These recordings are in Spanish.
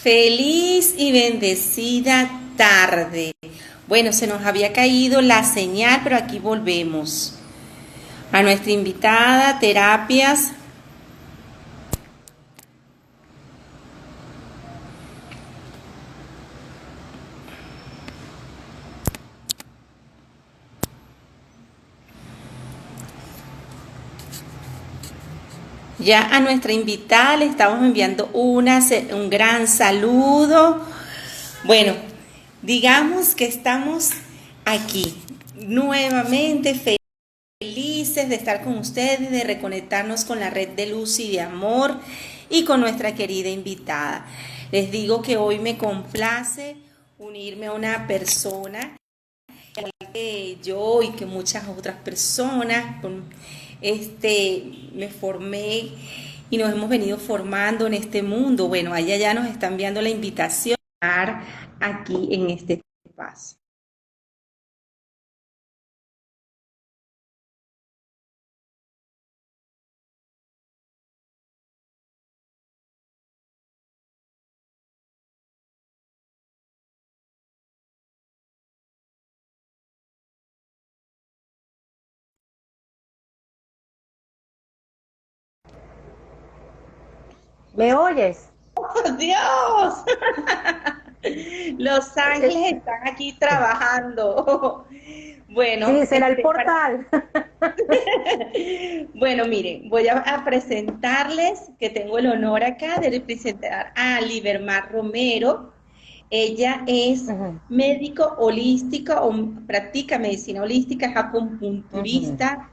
Feliz y bendecida tarde. Bueno, se nos había caído la señal, pero aquí volvemos. A nuestra invitada, Terapias. Ya a nuestra invitada le estamos enviando un gran saludo. Bueno, digamos que estamos aquí nuevamente felices de estar con ustedes, de reconectarnos con la red de luz y de amor y con nuestra querida invitada. Les digo que hoy me complace unirme a una persona que yo y que muchas otras personas me formé y nos hemos venido formando en este mundo. Bueno, allá ya nos están enviando la invitación a estar aquí en este espacio. ¿Me oyes? ¡Oh, Dios! Los ángeles están aquí trabajando. Bueno, Sí, será el portal. bueno, miren, voy a presentarles, que tengo el honor acá de presentar a Libermar Romero. Ella es Ujú, médico holístico, o practica medicina holística, es ujú. acupunturista,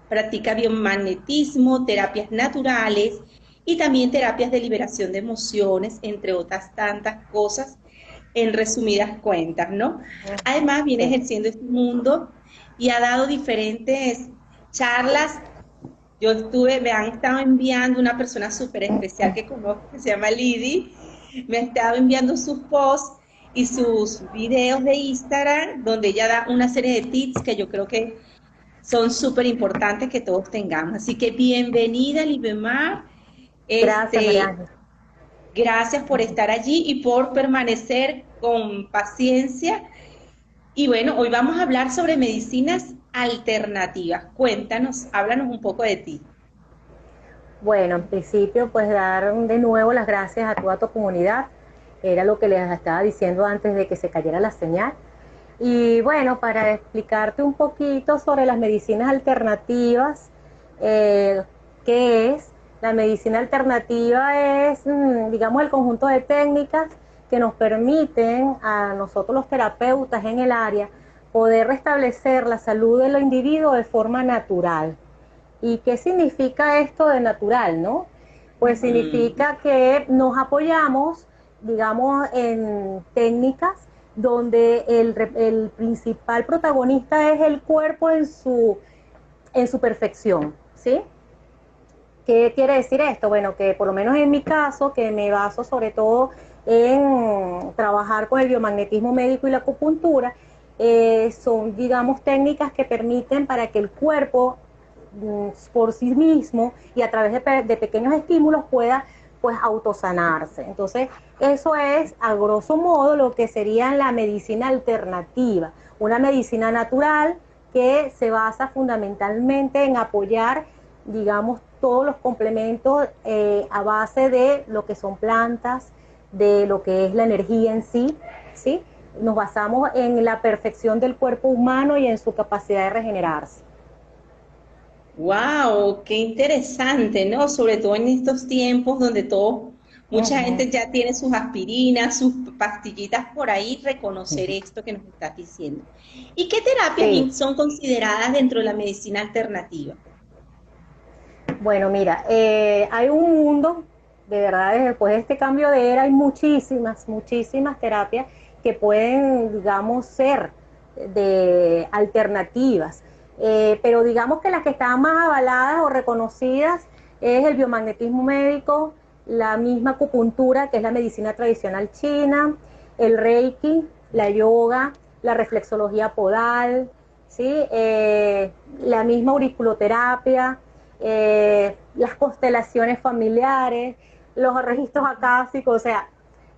practica biomagnetismo, terapias naturales y también terapias de liberación de emociones, entre otras tantas cosas, en resumidas cuentas, ¿no? Además, viene Sí. ejerciendo este mundo y ha dado diferentes charlas. Me han estado enviando una persona súper especial que conozco, que se llama Lidi, me ha estado enviando sus posts y sus videos de Instagram, donde ella da una serie de tips que yo creo que son súper importantes que todos tengamos. Así que bienvenida, Libemar. Gracias, María Este, Ángel. gracias por estar allí y por permanecer con paciencia. Y bueno, hoy vamos a hablar sobre medicinas alternativas. Cuéntanos, háblanos un poco de ti. Bueno, en principio, pues dar de nuevo las gracias a toda tu comunidad. Era lo que les estaba diciendo antes de que se cayera la señal. Y bueno, para explicarte un poquito sobre las medicinas alternativas, eh, ¿qué es? La medicina alternativa es, digamos, el conjunto de técnicas que nos permiten a nosotros los terapeutas en el área poder restablecer la salud del individuo de forma natural. ¿Y qué significa esto de natural, no? Pues Ujú. significa que nos apoyamos, digamos, en técnicas donde el principal protagonista es el cuerpo en su perfección, ¿sí? ¿Qué quiere decir esto? Bueno, que por lo menos en mi caso, que me baso sobre todo en trabajar con el biomagnetismo médico y la acupuntura, son, digamos, técnicas que permiten para que el cuerpo por sí mismo y a través de pequeños estímulos pueda pues autosanarse. Entonces, eso es a grosso modo lo que sería la medicina alternativa, una medicina natural que se basa fundamentalmente en apoyar, digamos, todos los complementos a base de lo que son plantas, de lo que es la energía en sí, ¿sí? Nos basamos en la perfección del cuerpo humano y en su capacidad de regenerarse. Wow, qué interesante, ¿no? Sobre todo en estos tiempos donde mucha Ujú. gente ya tiene sus aspirinas, sus pastillitas por ahí, reconocer esto que nos estás diciendo. ¿Y qué Sí, terapias son consideradas dentro de la medicina alternativa? bueno, mira, hay un mundo, de verdad, después de este cambio de era, hay muchísimas terapias que pueden, digamos, ser de alternativas. Pero digamos que las que están más avaladas o reconocidas es el biomagnetismo médico, la misma acupuntura, que es la medicina tradicional china, el reiki, la yoga, la reflexología podal, ¿sí? La misma auriculoterapia, las constelaciones familiares, los registros acásicos, o sea,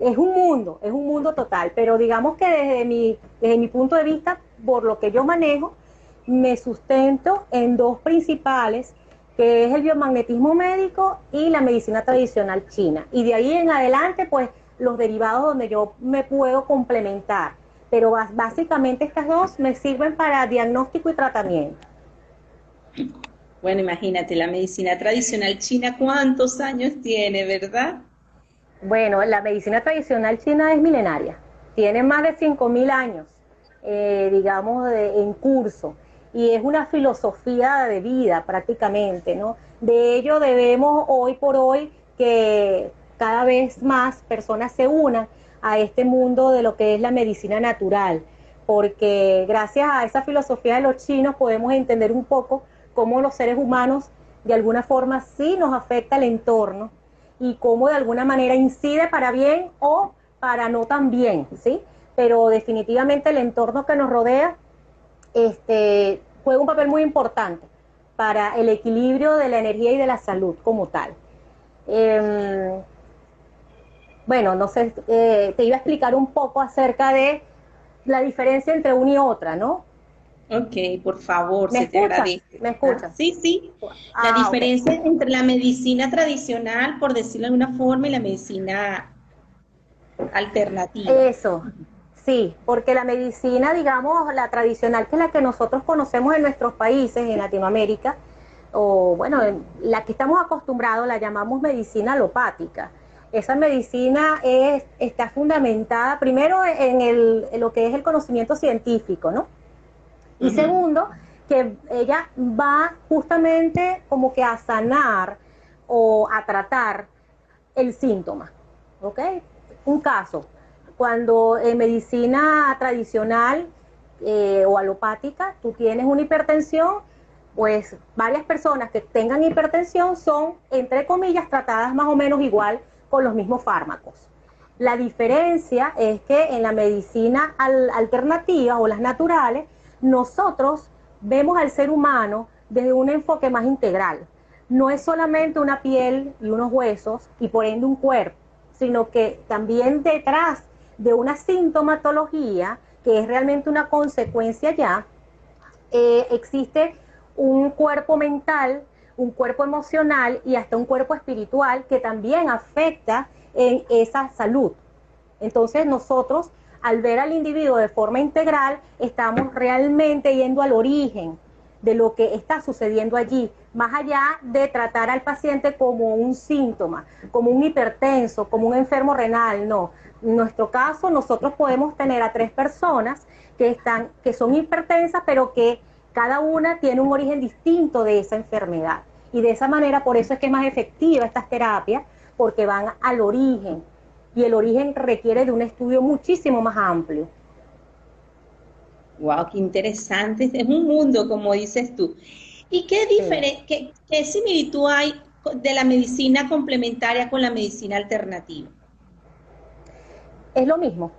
es un mundo total, pero digamos que desde mi punto de vista, por lo que yo manejo, me sustento en dos principales, que es el biomagnetismo médico y la medicina tradicional china. Y de ahí en adelante, pues, los derivados donde yo me puedo complementar. Pero básicamente estas dos me sirven para diagnóstico y tratamiento. Bueno, imagínate, la medicina tradicional china, ¿cuántos años tiene, verdad? Bueno, la medicina tradicional china es milenaria, tiene más de 5.000 años, digamos, en curso, y es una filosofía de vida prácticamente, ¿no? De ello debemos hoy por hoy que cada vez más personas se unan a este mundo de lo que es la medicina natural, porque gracias a esa filosofía de los chinos podemos entender un poco cómo los seres humanos de alguna forma sí nos afecta el entorno y cómo de alguna manera incide para bien o para no tan bien, ¿sí? Pero definitivamente el entorno que nos rodea juega un papel muy importante para el equilibrio de la energía y de la salud como tal. Eh, bueno, no sé, te iba a explicar un poco acerca de la diferencia entre una y otra, ¿no? Ok, por favor, ¿Me se te escuchas? agradece. ¿Me Ah, escuchas? sí, sí. La Ah, ok. diferencia entre la medicina tradicional, por decirlo de alguna forma, y la medicina alternativa. Eso, sí, porque la medicina, digamos, la tradicional, que es la que nosotros conocemos en nuestros países, en Latinoamérica, o bueno, la que estamos acostumbrados, la llamamos medicina alopática. Esa medicina está fundamentada primero en lo que es el conocimiento científico, ¿no? Y Ujú. segundo, que ella va justamente como que a sanar o a tratar el síntoma, ¿ok? Un caso, cuando en medicina tradicional o alopática tú tienes una hipertensión, pues varias personas que tengan hipertensión son, entre comillas, tratadas más o menos igual con los mismos fármacos. La diferencia es que en la medicina alternativa o las naturales, nosotros vemos al ser humano desde un enfoque más integral. No es solamente una piel y unos huesos y por ende un cuerpo, sino que también detrás de una sintomatología, que es realmente una consecuencia ya, existe un cuerpo mental, un cuerpo emocional y hasta un cuerpo espiritual que también afecta en esa salud. Entonces nosotros, al ver al individuo de forma integral, estamos realmente yendo al origen de lo que está sucediendo allí, más allá de tratar al paciente como un síntoma, como un hipertenso, como un enfermo renal, no. En nuestro caso, nosotros podemos tener a 3 personas que son hipertensas, pero que cada una tiene un origen distinto de esa enfermedad. Y de esa manera, por eso es que es más efectiva estas terapias, porque van al origen. Y el origen requiere de un estudio muchísimo más amplio. Wow, qué interesante. Es un mundo, como dices tú. ¿Y Sí. qué similitud hay de la medicina complementaria con la medicina alternativa? Es lo mismo,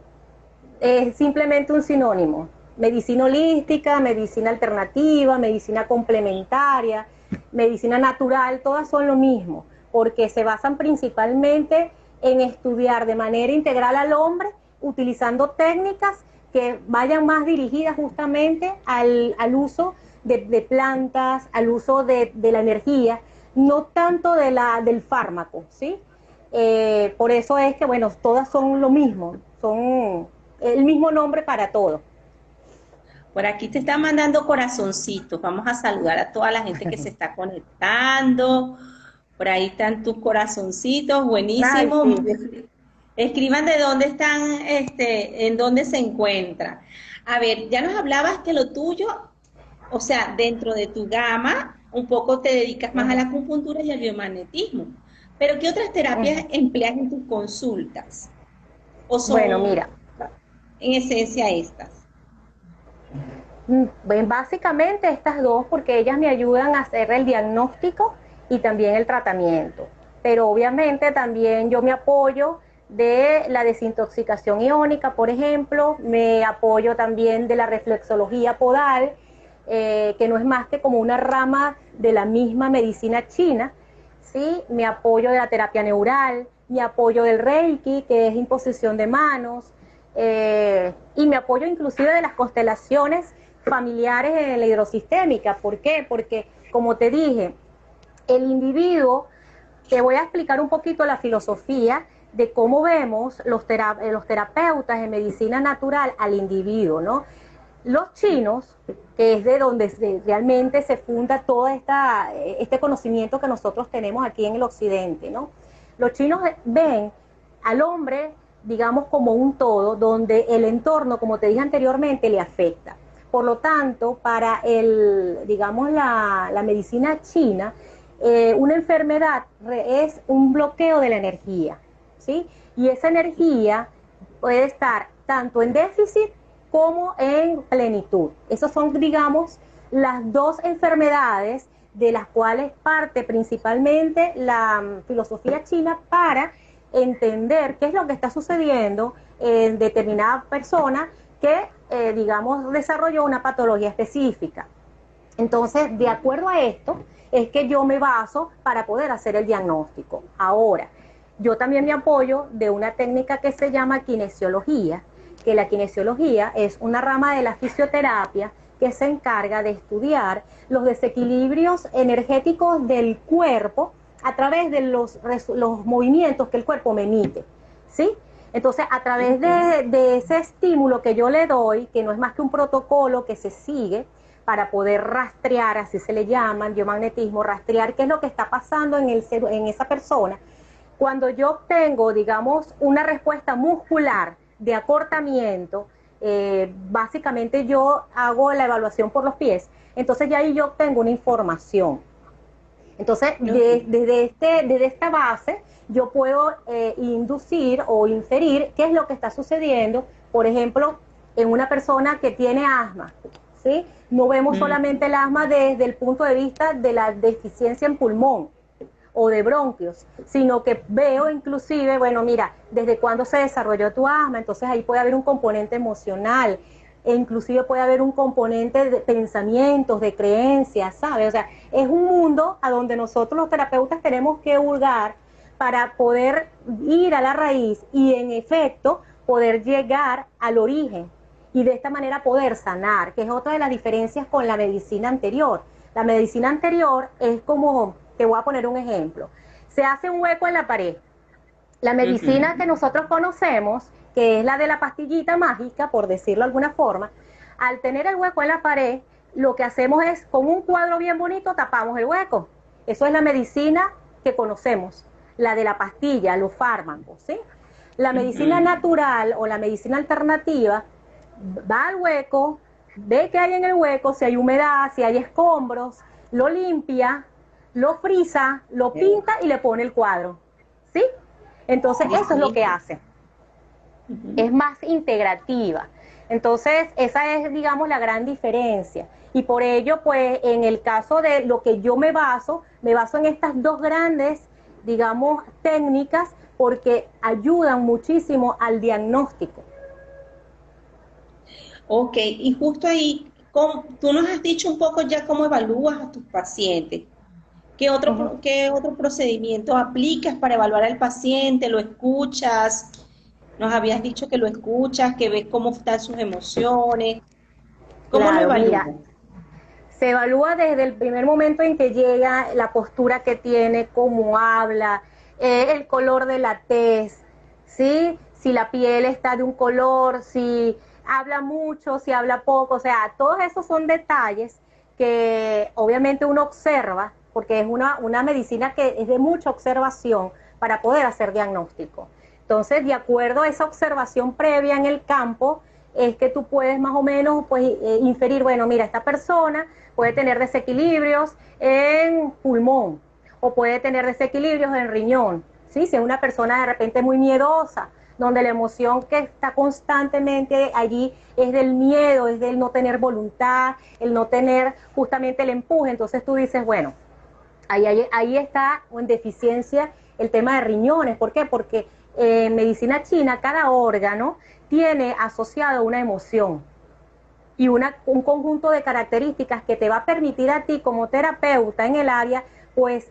es simplemente un sinónimo. Medicina holística, medicina alternativa, medicina complementaria, medicina natural, todas son lo mismo, porque se basan principalmente en estudiar de manera integral al hombre, utilizando técnicas que vayan más dirigidas justamente al uso de plantas, al uso de la energía, no tanto del fármaco, ¿sí? Por eso es que, bueno, todas son lo mismo, son el mismo nombre para todo. Por aquí te están mandando corazoncitos. Vamos a saludar a toda la gente que se está conectando. Por ahí están tus corazoncitos, Ay, buenísimo. sí. Escriban de dónde están, en dónde se encuentran. A ver, ya nos hablabas que lo tuyo, o sea, dentro de tu gama, un poco te dedicas Uh más a la -huh, acupuntura y al biomagnetismo. Pero ¿qué otras uh terapias -huh. empleas en tus consultas? ¿O Bueno, son mira, en esencia estas? básicamente estas dos, porque ellas me ayudan a hacer el diagnóstico y también el tratamiento. Pero obviamente también yo me apoyo de la desintoxicación iónica, por ejemplo, me apoyo también de la reflexología podal, que no es más que como una rama de la misma medicina china, ¿sí? Me apoyo de la terapia neural, mi apoyo del Reiki, que es imposición de manos, y mi apoyo inclusive de las constelaciones familiares en la hidrosistémica. ¿Por qué? Porque, como te dije, el individuo, te voy a explicar un poquito la filosofía de cómo vemos los terapeutas en medicina natural al individuo, ¿no? Los chinos, que es de donde realmente se funda todo este conocimiento que nosotros tenemos aquí en el occidente, ¿no? Los chinos ven al hombre, digamos, como un todo, donde el entorno, como te dije anteriormente, le afecta. Por lo tanto, para digamos, la medicina china, una enfermedad es un bloqueo de la energía, ¿sí? Y esa energía puede estar tanto en déficit como en plenitud. Esas son, digamos, las dos enfermedades de las cuales parte principalmente la filosofía china para entender qué es lo que está sucediendo en determinada persona que, digamos, desarrolló una patología específica. Entonces, de acuerdo a esto, es que yo me baso para poder hacer el diagnóstico. Ahora, yo también me apoyo de una técnica que se llama kinesiología, que la kinesiología es una rama de la fisioterapia que se encarga de estudiar los desequilibrios energéticos del cuerpo a través de los movimientos que el cuerpo me emite, ¿sí? Entonces, a través de ese estímulo que yo le doy, que no es más que un protocolo que se sigue para poder rastrear, así se le llama, el biomagnetismo, rastrear qué es lo que está pasando en esa persona. Cuando yo obtengo, digamos, una respuesta muscular de acortamiento, básicamente yo hago la evaluación por los pies, entonces ya ahí yo obtengo una información. Entonces, desde esta base, yo puedo inducir o inferir qué es lo que está sucediendo, por ejemplo, en una persona que tiene asma, ¿sí? No vemos solamente el asma desde el punto de vista de la deficiencia en pulmón o de bronquios, sino que veo inclusive, bueno, mira, desde cuándo se desarrolló tu asma, entonces ahí puede haber un componente emocional, e inclusive puede haber un componente de pensamientos, de creencias, ¿sabes? O sea, es un mundo a donde nosotros los terapeutas tenemos que hurgar para poder ir a la raíz y en efecto poder llegar al origen y de esta manera poder sanar, que es otra de las diferencias con la medicina anterior. La medicina anterior es como, te voy a poner un ejemplo, se hace un hueco en la pared. La medicina que nosotros conocemos, que es la de la pastillita mágica, por decirlo de alguna forma, al tener el hueco en la pared, lo que hacemos es, con un cuadro bien bonito, tapamos el hueco. Eso es la medicina que conocemos, la de la pastilla, los fármacos, ¿sí? La medicina natural o la medicina alternativa va al hueco, ve qué hay en el hueco, si hay humedad, si hay escombros, lo limpia, lo frisa, lo pinta y le pone el cuadro, ¿sí? Entonces eso es lo que hace. Es más integrativa. Entonces esa es, digamos, la gran diferencia. Y por ello, pues, en el caso de lo que yo me baso en estas dos grandes, digamos, técnicas, porque ayudan muchísimo al diagnóstico. Ok, y justo ahí, tú nos has dicho un poco ya cómo evalúas a tus pacientes. ¿Qué otro procedimiento aplicas para evaluar al paciente? ¿Lo escuchas? Nos habías dicho que lo escuchas, que ves cómo están sus emociones. ¿Cómo lo Claro, mira, evalúas? se evalúa desde el primer momento en que llega, la postura que tiene, cómo habla, el color de la tez, ¿sí? Si la piel está de un color, si habla mucho, si habla poco, o sea, todos esos son detalles que obviamente uno observa, porque es una medicina que es de mucha observación para poder hacer diagnóstico. Entonces, de acuerdo a esa observación previa en el campo, es que tú puedes más o menos pues, inferir, bueno, mira, esta persona puede tener desequilibrios en pulmón o puede tener desequilibrios en riñón, ¿sí? Si es una persona de repente muy miedosa, donde la emoción que está constantemente allí es del miedo, es del no tener voluntad, el no tener justamente el empuje, entonces tú dices, bueno, ahí está en deficiencia el tema de riñones. ¿Por qué? Porque en medicina china cada órgano tiene asociado una emoción y un conjunto de características que te va a permitir a ti como terapeuta en el área, pues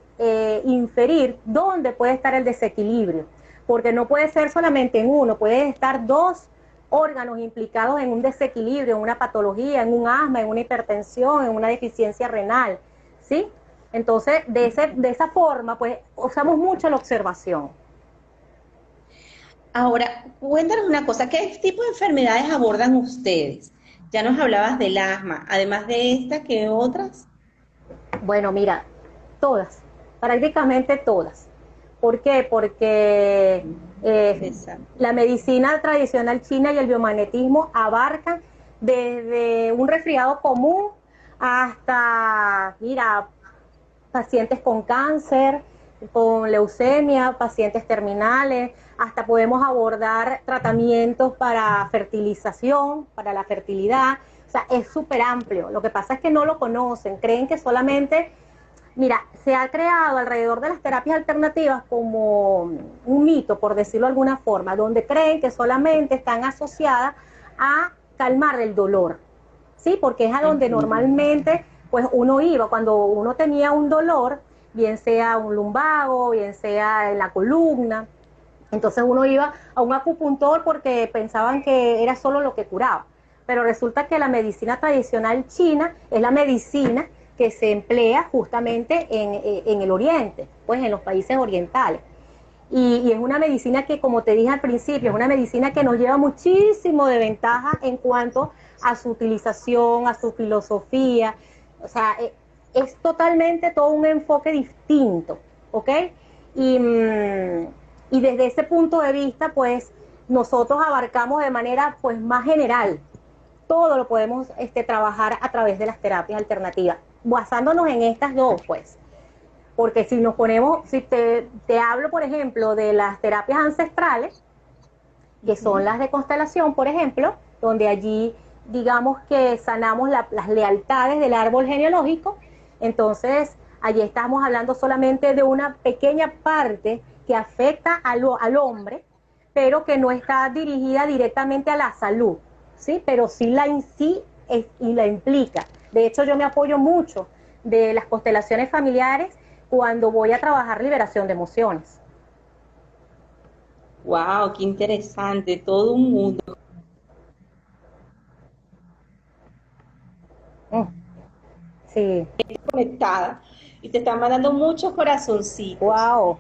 inferir dónde puede estar el desequilibrio. porque no puede ser solamente en uno, puede estar dos órganos implicados en un desequilibrio, en una patología, en un asma, en una hipertensión, en una deficiencia renal, ¿sí? Entonces, de esa forma, pues, usamos mucho la observación. Ahora, cuéntanos una cosa, ¿qué tipo de enfermedades abordan ustedes? Ya nos hablabas del asma, además de esta, ¿qué otras? Bueno, mira, todas, prácticamente todas. ¿Por qué? Porque Exacto. la medicina tradicional china y el biomagnetismo abarcan desde un resfriado común hasta, mira, pacientes con cáncer, con leucemia, pacientes terminales, hasta podemos abordar tratamientos para fertilización, para la fertilidad. O sea, es súper amplio. Lo que pasa es que no lo conocen, creen que solamente, mira, se ha creado alrededor de las terapias alternativas como un mito, por decirlo de alguna forma, donde creen que solamente están asociadas a calmar el dolor. ¿Sí? Porque es a donde Ujú. normalmente pues uno iba cuando uno tenía un dolor, bien sea un lumbago, bien sea en la columna. Entonces uno iba a un acupuntor porque pensaban que era solo lo que curaba. Pero resulta que la medicina tradicional china es la medicina que se emplea justamente en el oriente, pues en los países orientales. Y es una medicina que, como te dije al principio, es una medicina que nos lleva muchísimo de ventaja en cuanto a su utilización, a su filosofía. O sea, es totalmente todo un enfoque distinto, ¿ok? Y, y desde ese punto de vista, pues nosotros abarcamos de manera pues más general. Todo lo podemos trabajar a través de las terapias alternativas, basándonos en estas dos, pues. Porque si nos ponemos, si te hablo, por ejemplo, de las terapias ancestrales, que son Ujú. las de constelación, por ejemplo, donde allí digamos que sanamos las lealtades del árbol genealógico, entonces allí estamos hablando solamente de una pequeña parte que afecta al hombre, pero que no está dirigida directamente a la salud, ¿sí? Pero sí la en sí y la implica. De hecho, yo me apoyo mucho de las constelaciones familiares cuando voy a trabajar liberación de emociones. Wow, qué interesante, todo un mundo Mm, sí, conectada. Y te están mandando muchos corazoncitos. wow,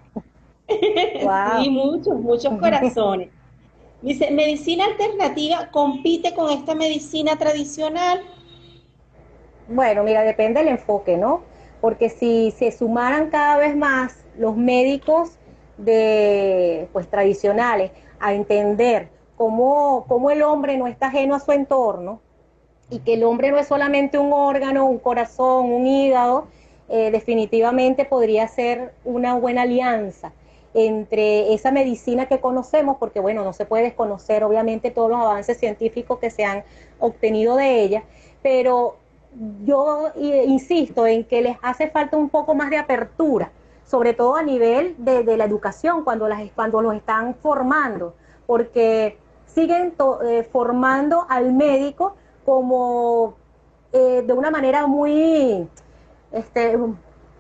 wow. Sí, muchos, muchos corazones. Dice, medicina alternativa compite con esta medicina tradicional. Bueno, mira, depende del enfoque, ¿no? Porque si se sumaran cada vez más los médicos de, pues, tradicionales a entender cómo el hombre no está ajeno a su entorno y que el hombre no es solamente un órgano, un corazón, un hígado, definitivamente podría ser una buena alianza entre esa medicina que conocemos, porque bueno, no se puede desconocer obviamente todos los avances científicos que se han obtenido de ella, pero yo insisto en que les hace falta un poco más de apertura, sobre todo a nivel de la educación, cuando los están formando, porque siguen formando al médico como de una manera muy, este,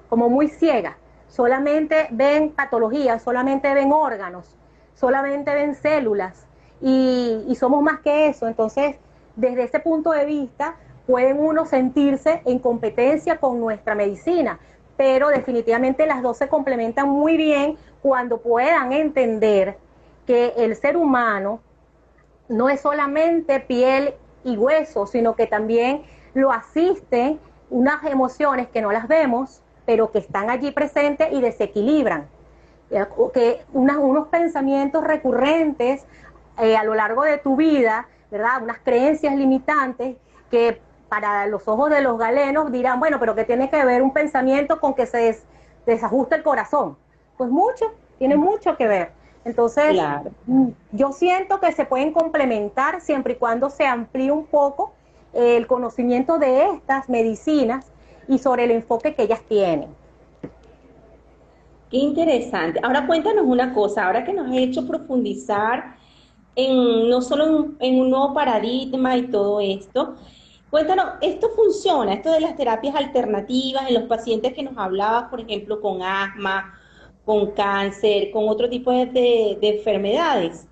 como muy ciega. Solamente ven patologías, solamente ven órganos, solamente ven células y somos más que eso. Entonces, desde ese punto de vista, pueden uno sentirse en competencia con nuestra medicina, pero definitivamente las dos se complementan muy bien cuando puedan entender que el ser humano no es solamente piel y hueso, sino que también lo asisten unas emociones que no las vemos, pero que están allí presentes y desequilibran. Que unos pensamientos recurrentes a lo largo de tu vida, ¿verdad? Unas creencias limitantes que para los ojos de los galenos dirán, bueno, pero ¿qué tiene que ver un pensamiento con que se desajuste el corazón? Pues mucho, tiene mucho que ver. Entonces, Claro. yo siento que se pueden complementar siempre y cuando se amplíe un poco el conocimiento de estas medicinas y sobre el enfoque que ellas tienen. Qué interesante. Ahora cuéntanos una cosa, ahora que nos has hecho profundizar en no solo en un nuevo paradigma y todo esto, cuéntanos, ¿esto funciona, esto de las terapias alternativas en los pacientes que nos hablabas, por ejemplo, con asma con cáncer, con otro tipo de enfermedades.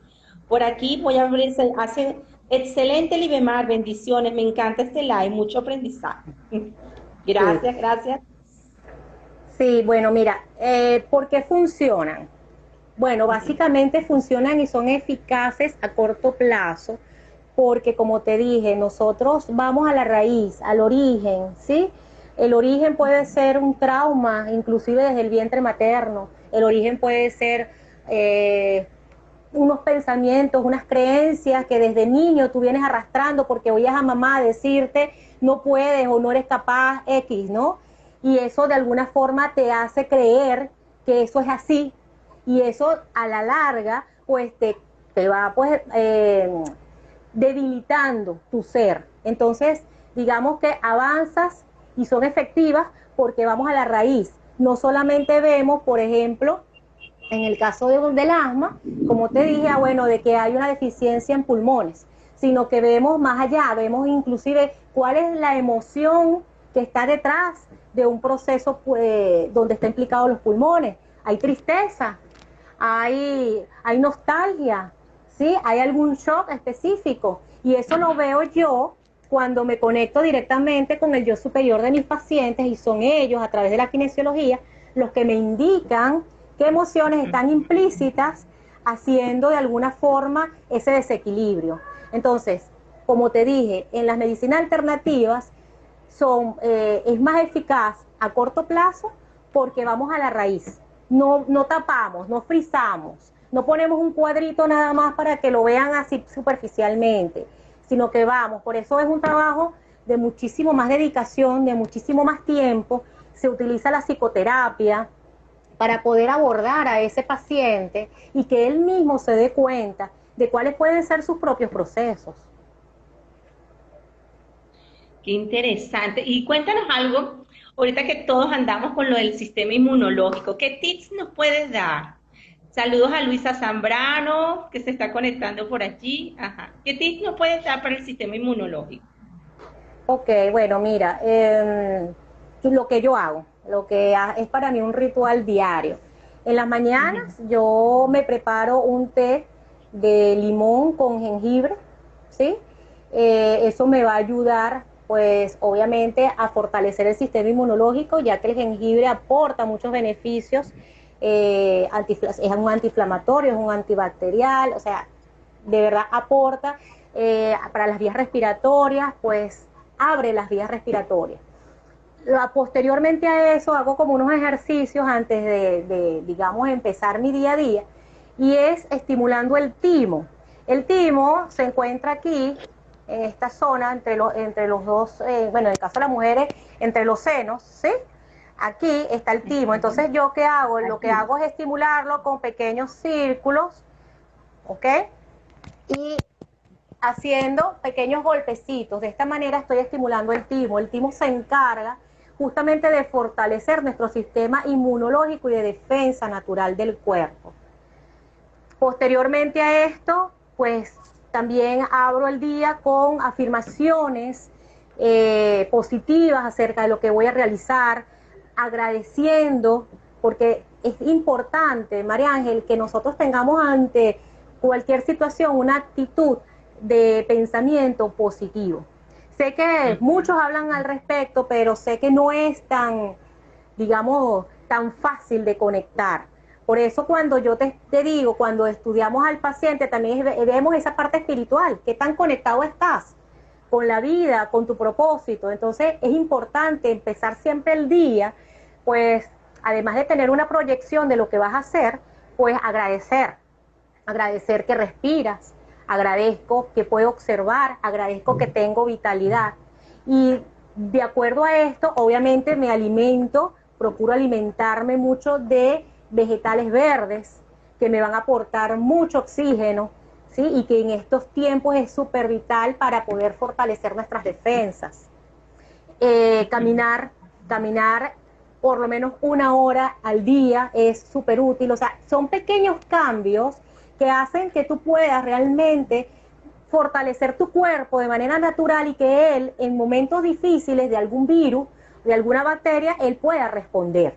Por aquí voy a ver, hace excelente Libemar, bendiciones, me encanta este live, mucho aprendizaje. Sí. Gracias, gracias. Sí, bueno, mira, ¿por qué funcionan? Bueno, Ujú. básicamente funcionan y son eficaces a corto plazo, porque como te dije, nosotros vamos a la raíz, al origen, ¿sí? El origen puede ser un trauma, inclusive desde el vientre materno. El origen puede ser eh, unos pensamientos, unas creencias que desde niño tú vienes arrastrando porque oías a mamá decirte no puedes o no eres capaz X, ¿no? Y eso de alguna forma te hace creer que eso es así y eso a la larga pues te va pues debilitando tu ser. Entonces, digamos que avanzas y son efectivas porque vamos a la raíz. No solamente vemos, por ejemplo, en el caso del asma, como te dije, bueno, de que hay una deficiencia en pulmones, sino que vemos más allá, vemos inclusive cuál es la emoción que está detrás de un proceso donde están implicados los pulmones. Hay tristeza, hay nostalgia, ¿sí? Hay algún shock específico. Y eso lo veo yo cuando me conecto directamente con el yo superior de mis pacientes y son ellos a través de la kinesiología los que me indican qué emociones están implícitas haciendo de alguna forma ese desequilibrio. Entonces, como te dije, en las medicinas alternativas es más eficaz a corto plazo porque vamos a la raíz. No tapamos, no frizamos, no ponemos un cuadrito nada más para que lo vean así superficialmente, sino que vamos. Por eso es un trabajo de muchísimo más dedicación, de muchísimo más tiempo. Se utiliza la psicoterapia para poder abordar a ese paciente y que él mismo se dé cuenta de cuáles pueden ser sus propios procesos. Qué interesante. Y cuéntanos algo, ahorita que todos andamos con lo del sistema inmunológico, ¿qué tips nos puedes dar? Saludos a Luisa Zambrano, que se está conectando por allí. Ajá. ¿Qué tips nos puedes dar para el sistema inmunológico? Ok, bueno, mira, lo que yo hago, es para mí un ritual diario. En las mañanas Ujú. yo me preparo un té de limón con jengibre, ¿sí? Eso me va a ayudar, pues, obviamente, a fortalecer el sistema inmunológico, ya que el jengibre aporta muchos beneficios. Es un antiinflamatorio, es un antibacterial, o sea, de verdad aporta para las vías respiratorias, pues abre las vías respiratorias. Posteriormente a eso hago como unos ejercicios antes digamos, empezar mi día a día y es estimulando el timo. El timo se encuentra aquí, en esta zona, entre los dos, bueno, en el caso de las mujeres, entre los senos, ¿sí? Aquí está el timo. Ujú. Entonces, ¿yo qué hago? Lo que hago es estimularlo con pequeños círculos, ¿ok? Y haciendo pequeños golpecitos. De esta manera estoy estimulando el timo. El timo se encarga justamente de fortalecer nuestro sistema inmunológico y de defensa natural del cuerpo. Posteriormente a esto, pues también abro el día con afirmaciones positivas acerca de lo que voy a realizar, agradeciendo, porque es importante, María Ángel, que nosotros tengamos ante cualquier situación una actitud de pensamiento positivo. Sé que muchos Ujú. hablan al respecto, pero sé que no es tan, digamos, tan fácil de conectar. Por eso cuando yo te digo, cuando estudiamos al paciente, también vemos esa parte espiritual, qué tan conectado estás con la vida, con tu propósito. Entonces es importante empezar siempre el día, pues además de tener una proyección de lo que vas a hacer, pues agradecer que respiras, agradezco que puedo observar, agradezco que tengo vitalidad. Y de acuerdo a esto, obviamente me alimento, procuro alimentarme mucho de vegetales verdes que me van a aportar mucho oxígeno, ¿sí? Y que en estos tiempos es súper vital para poder fortalecer nuestras defensas. Caminar por lo menos una hora al día es súper útil. O sea, son pequeños cambios que hacen que tú puedas realmente fortalecer tu cuerpo de manera natural y que él, en momentos difíciles de algún virus, de alguna bacteria, él pueda responder.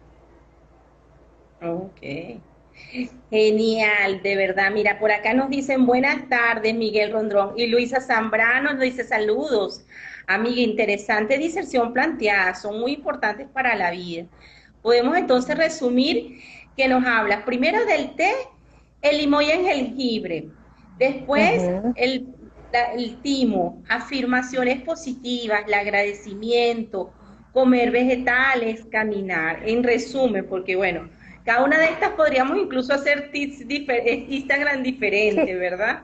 Ok. Genial, de verdad. Mira, por acá nos dicen buenas tardes, Miguel Rondrón. Y Luisa Zambrano nos dice saludos. Amiga, interesante diserción planteada, son muy importantes para la vida. Podemos entonces resumir que nos habla primero del té, el limón y el jengibre. Después Ujú. el timo, afirmaciones positivas, el agradecimiento, comer vegetales, caminar. En resumen, porque bueno. Cada una de estas podríamos incluso hacer Instagram diferente, ¿verdad?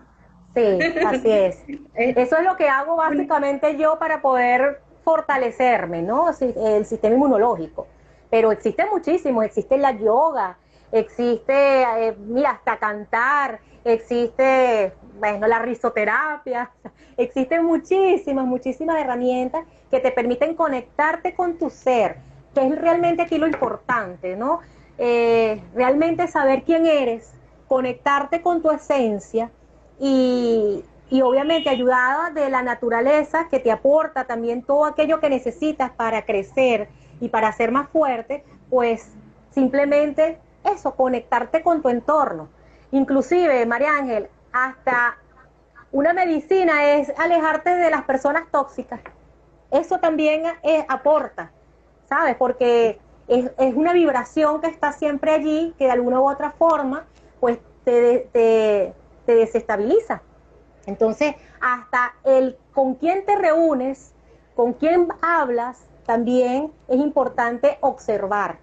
Sí, así es. Eh, Eso es lo que hago básicamente yo para poder fortalecerme, ¿no? El sistema inmunológico. Pero existe muchísimo, existe la yoga, existe, mira, hasta cantar, existe, bueno, la risoterapia, existen muchísimas, muchísimas herramientas que te permiten conectarte con tu ser, que es realmente aquí lo importante, ¿no? Realmente saber quién eres, conectarte con tu esencia y obviamente ayudada de la naturaleza que te aporta también todo aquello que necesitas para crecer y para ser más fuerte, pues simplemente eso, conectarte con tu entorno. Inclusive, María Ángel, hasta una medicina es alejarte de las personas tóxicas. Eso también aporta, ¿sabes? Porque es una vibración que está siempre allí, que de alguna u otra forma, pues te desestabiliza. Entonces, hasta el con quién te reúnes, con quién hablas, también es importante observar.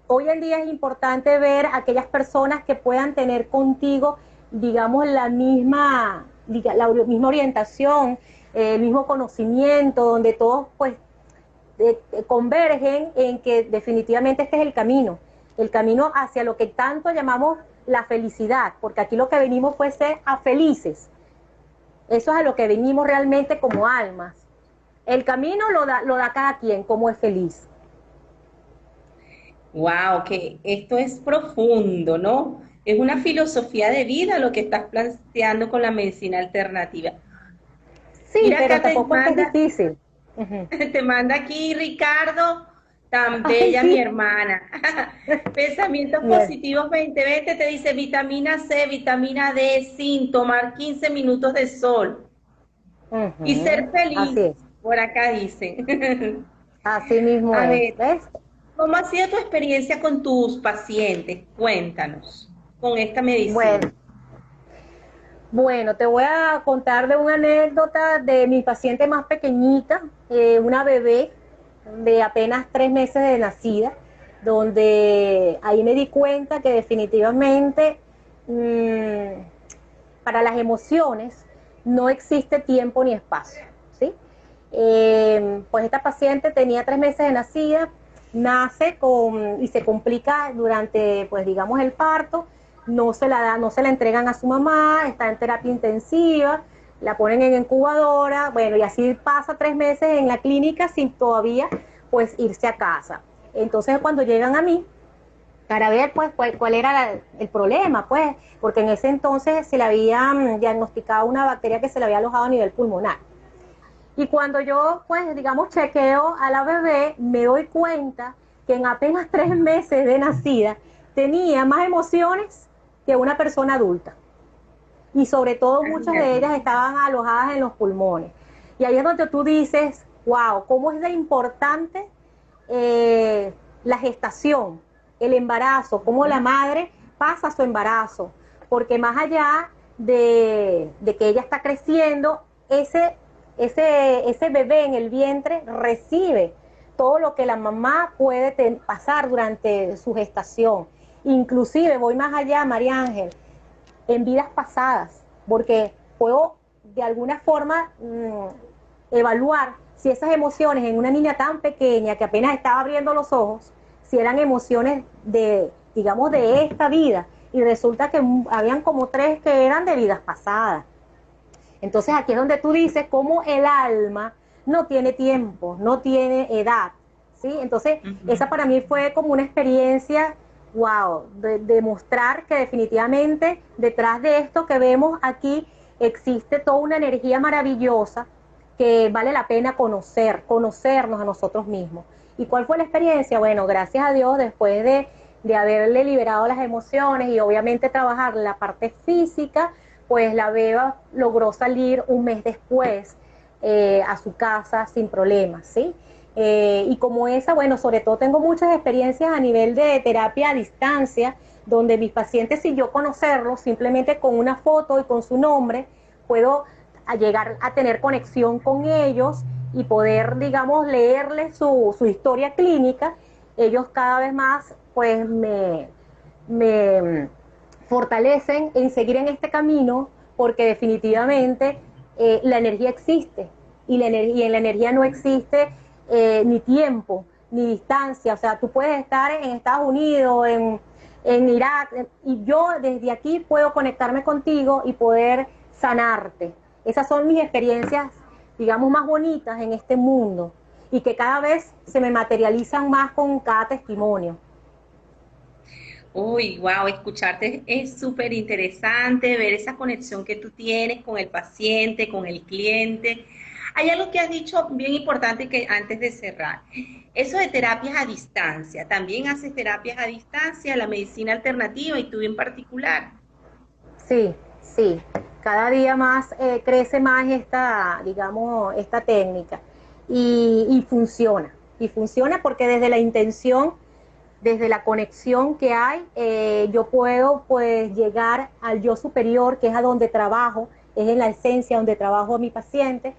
Hoy en día es importante ver aquellas personas que puedan tener contigo, digamos, la misma orientación, el mismo conocimiento, donde todos pues convergen en que definitivamente este es el camino hacia lo que tanto llamamos la felicidad, porque aquí lo que venimos fue ser a felices. Eso es a lo que venimos realmente como almas. El camino lo da cada quien, como es feliz. wow, que esto es profundo, ¿no? Es una filosofía de vida lo que estás planteando con la medicina alternativa. Sí, Mira pero acá tampoco es que es difícil. Uh-huh. te manda aquí Ricardo, tan Ay, bella mi sí. hermana. Pensamientos Bien. positivos 2020 te dice vitamina C, vitamina D, sin tomar 15 minutos de sol. Y ser Uh-huh. Así feliz, es. por acá dicen. Así mismo A es. ver, ¿Ves? ¿cómo ha sido tu experiencia con tus pacientes? Cuéntanos, con esta medicina. Bueno, bueno, te voy a contar de una anécdota de mi paciente más pequeñita, una bebé de apenas 3 meses de nacida, donde ahí me di cuenta que definitivamente mmm, para las emociones no existe tiempo ni espacio, ¿sí? Pues esta paciente tenía 3 meses de nacida, nace y se complica durante, pues digamos, el parto, no se la entregan a su mamá, está en terapia intensiva, la ponen en incubadora, bueno, y así pasa 3 meses en la clínica sin todavía, pues, irse a casa. Entonces, cuando llegan a mí, para ver pues cuál era el problema, pues, porque en ese entonces se le había diagnosticado una bacteria que se le había alojado a nivel pulmonar. Y cuando yo, pues, digamos, chequeo a la bebé, me doy cuenta que en apenas 3 meses de nacida tenía más emociones que una persona adulta. Y sobre todo muchas de ellas estaban alojadas en los pulmones. Y ahí es donde tú dices, wow, cómo es de importante la gestación, el embarazo, cómo la madre pasa su embarazo, porque más allá de que ella está creciendo, ese bebé en el vientre recibe todo lo que la mamá puede pasar durante su gestación. Inclusive voy más allá, María Ángel, en vidas pasadas, porque puedo de alguna forma evaluar si esas emociones en una niña tan pequeña que apenas estaba abriendo los ojos, si eran emociones de, digamos, de esta vida, y resulta que habían como tres que eran de vidas pasadas. Entonces aquí es donde tú dices cómo el alma no tiene tiempo, no tiene edad, ¿sí? Entonces esa para mí fue como una experiencia, wow, de mostrar que definitivamente detrás de esto que vemos aquí existe toda una energía maravillosa que vale la pena conocernos a nosotros mismos. ¿Y cuál fue la experiencia? Bueno, gracias a Dios, después de haberle liberado las emociones y obviamente trabajar la parte física, pues la beba logró salir un mes después a su casa sin problemas, ¿sí? Y como esa, bueno, sobre todo tengo muchas experiencias a nivel de terapia a distancia, donde mis pacientes, sin yo conocerlos, simplemente con una foto y con su nombre, puedo llegar a tener conexión con ellos y poder, digamos, leerles su historia clínica. Ellos cada vez más, pues, me fortalecen en seguir en este camino, porque definitivamente la energía existe y en la energía no existe ni tiempo ni distancia. O sea, tú puedes estar en Estados Unidos, en Irak, y yo desde aquí puedo conectarme contigo y poder sanarte. Esas son mis experiencias, digamos, más bonitas en este mundo y que cada vez se me materializan más con cada testimonio. Uy, wow, escucharte es súper interesante, ver esa conexión que tú tienes con el paciente, con el cliente. Hay algo que has dicho bien importante que antes de cerrar, eso de terapias a distancia. También haces terapias a distancia, la medicina alternativa y tú en particular. Sí, sí. Cada día más crece más esta, digamos, esta técnica y funciona. Y funciona porque desde la intención, desde la conexión que hay, yo puedo pues llegar al yo superior, que es a donde trabajo, es en la esencia donde trabajo a mi paciente,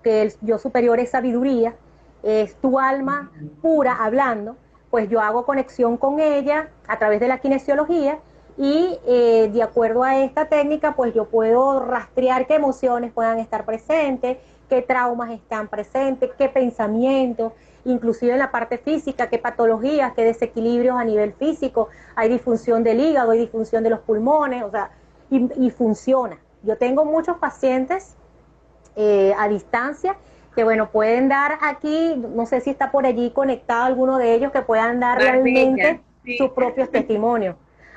que el yo superior es sabiduría, es tu alma pura hablando, pues yo hago conexión con ella a través de la kinesiología y de acuerdo a esta técnica, pues yo puedo rastrear qué emociones puedan estar presentes, qué traumas están presentes, qué pensamientos, inclusive en la parte física, qué patologías, qué desequilibrios a nivel físico, hay disfunción del hígado, hay disfunción de los pulmones, o sea, y funciona. Yo tengo muchos pacientes a distancia, que bueno, pueden dar aquí, no sé si está por allí conectado alguno de ellos, que puedan dar Marbella, realmente sus sí. propios testimonios.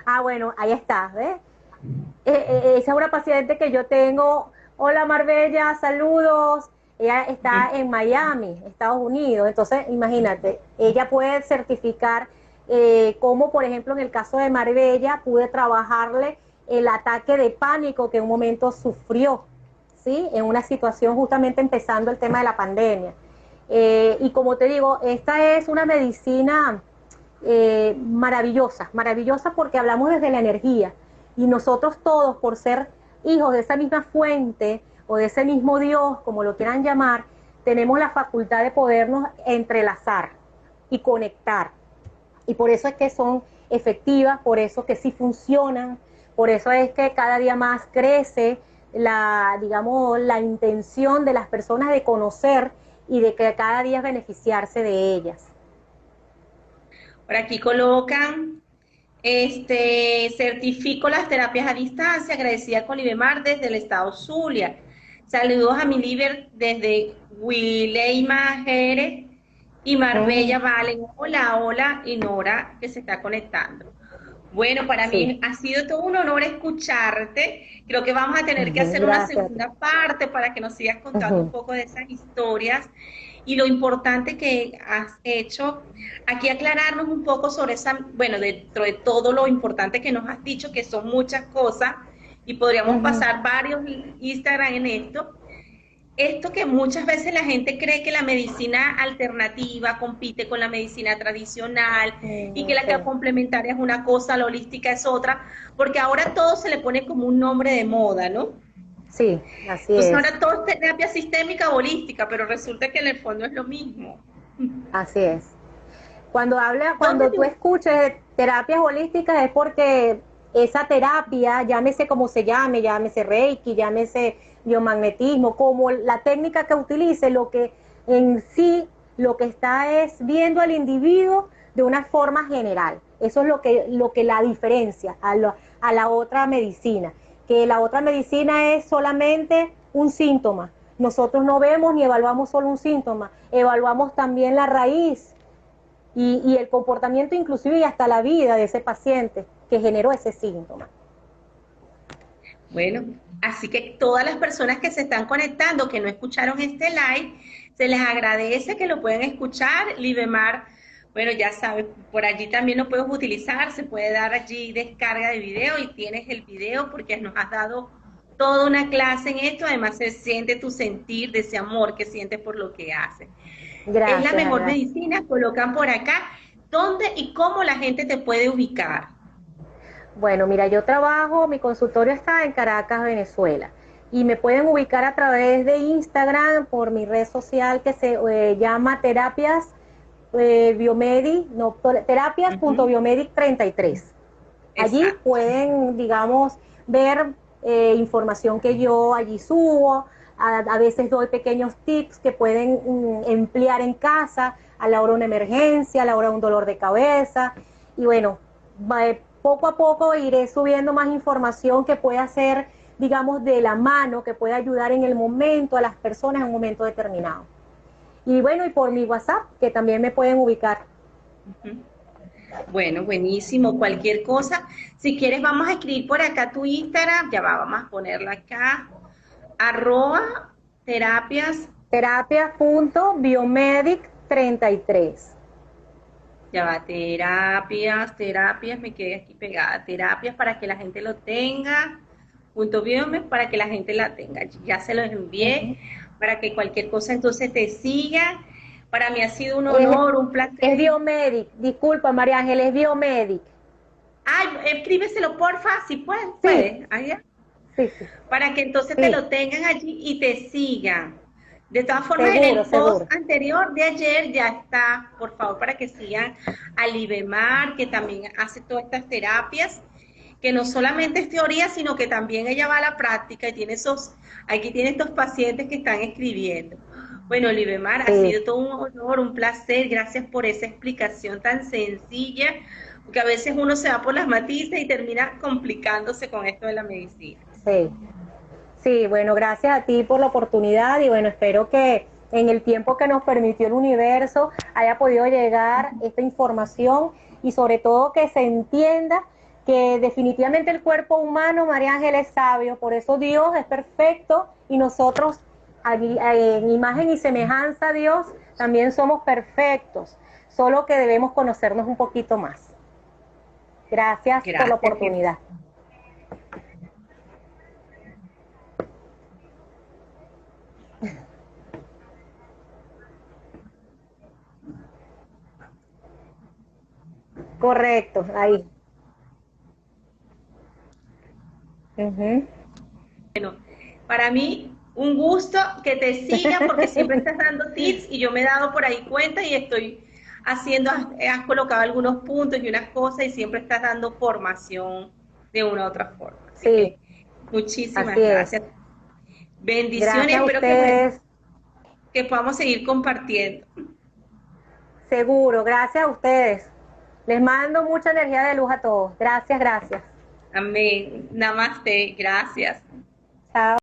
Ah, bueno, ahí está, ¿ves? Esa es una paciente que yo tengo. Hola Marbella, saludos. Ella está en Miami, Estados Unidos. Entonces, imagínate, ella puede certificar cómo, por ejemplo, en el caso de Marbella, pude trabajarle el ataque de pánico que en un momento sufrió, ¿sí? En una situación justamente empezando el tema de la pandemia. Y como te digo, esta es una medicina maravillosa, maravillosa porque hablamos desde la energía y nosotros todos, por ser hijos de esa misma fuente o de ese mismo Dios, como lo quieran llamar, tenemos la facultad de podernos entrelazar y conectar. Y por eso es que son efectivas, por eso que sí funcionan, por eso es que cada día más crece la, digamos, la intención de las personas de conocer y de que cada día beneficiarse de ellas. Por aquí colocan, certifico las terapias a distancia, agradecida con Libemar desde el estado Zulia. Saludos a mi líder desde Wileima Jerez y Marbella Mm, Valen. Hola, hola, y Nora que se está conectando. Bueno, para sí, mí ha sido todo un honor escucharte. Creo que vamos a tener que hacer una gracias. segunda parte para que nos sigas contando un Ujú, poco de esas historias y lo importante que has hecho. Aquí aclararnos un poco sobre esa, bueno, dentro de todo lo importante que nos has dicho, que son muchas cosas y podríamos ujú. pasar varios Instagram en esto que muchas veces la gente cree que la medicina alternativa compite con la medicina tradicional y que la Sí, que complementaria es una cosa, la holística es otra, porque ahora todo se le pone como un nombre de moda, ¿no? sí, así Entonces es, ahora todo es terapia sistémica o holística, pero resulta que en el fondo es lo mismo. así es. ¿Dónde Cuando tú tú? escuches terapias holísticas es porque esa terapia, llámese como se llame, llámese Reiki, llámese biomagnetismo, como la técnica que utilice, lo que en sí lo que está es viendo al individuo de una forma general. Eso es lo que la diferencia a la otra medicina, que la otra medicina es solamente un síntoma. Nosotros no vemos ni evaluamos solo un síntoma, evaluamos también la raíz y el comportamiento inclusive y hasta la vida de ese paciente que generó ese síntoma. Bueno, así que todas las personas que se están conectando, que no escucharon este live, se les agradece que lo pueden escuchar. Libemar, Bueno, ya sabes, por allí también lo puedes utilizar, se puede dar allí descarga de video y tienes el video porque nos has dado toda una clase en esto, además se siente tu sentir de ese amor que sientes por lo que haces. Es la Gracias, mejor gracias. medicina, colocan por acá, ¿dónde y cómo la gente te puede ubicar? Bueno, mira, yo trabajo, mi consultorio está en Caracas, Venezuela, y me pueden ubicar a través de Instagram por mi red social que se llama Terapias Biomedic, no, Ujú, terapias.biomedic 33. Allí exacto. pueden, digamos, ver información que yo allí subo. A veces doy pequeños tips que pueden emplear en casa a la hora de una emergencia, a la hora de un dolor de cabeza. Y bueno, poco a poco iré subiendo más información que pueda ser, digamos, de la mano, que pueda ayudar en el momento a las personas en un momento determinado. Y bueno, y por mi WhatsApp, que también me pueden ubicar. Ujú. Bueno, buenísimo. Cualquier cosa, si quieres, vamos a escribir por acá tu Instagram. Ya va, vamos a ponerla acá. Arroba terapias, Terapias.biomedic 33. ya va, terapias, me quedé aquí pegada. Terapias para que la gente lo tenga. Punto biome para que la gente la tenga. Ya se los envié Uh-huh. para que cualquier cosa entonces te siga. Para mí ha sido un Es, honor, un es placer. Biomedic, disculpa María Ángel, es Biomedic. Ay, escríbeselo porfa, si puedes, Sí, puedes. Ahí, sí, sí, para que entonces te sí, lo tengan allí y te sigan. De todas formas, en seguro, el post seguro. anterior de ayer ya está, por favor, para que sigan a Libemar, que también hace todas estas terapias, que no solamente es teoría, sino que también ella va a la práctica y tiene aquí tiene estos pacientes que están escribiendo. Bueno, Libemar, ha Sí, sido todo un honor, un placer, gracias por esa explicación tan sencilla, porque a veces uno se va por las matices y termina complicándose con esto de la medicina. sí. Sí, bueno, gracias a ti por la oportunidad y bueno, espero que en el tiempo que nos permitió el universo haya podido llegar esta información y sobre todo que se entienda que definitivamente el cuerpo humano, María Ángel, es sabio, por eso Dios es perfecto y nosotros en imagen y semejanza a Dios también somos perfectos, solo que debemos conocernos un poquito más. Gracias por la Gracias. oportunidad. Correcto, ahí. Uh-huh. Para mí, un gusto que te sigan porque siempre estás dando tips y yo me he dado por ahí cuenta y estoy haciendo, has colocado algunos puntos y unas cosas y siempre estás dando formación de una u otra forma. Así Sí, que así muchísimas es. gracias. Bendiciones, Gracias a espero ustedes, que podamos seguir compartiendo. seguro, gracias a ustedes. Les mando mucha energía de luz a todos. Gracias, gracias. Amén. Namaste. Gracias. Chao.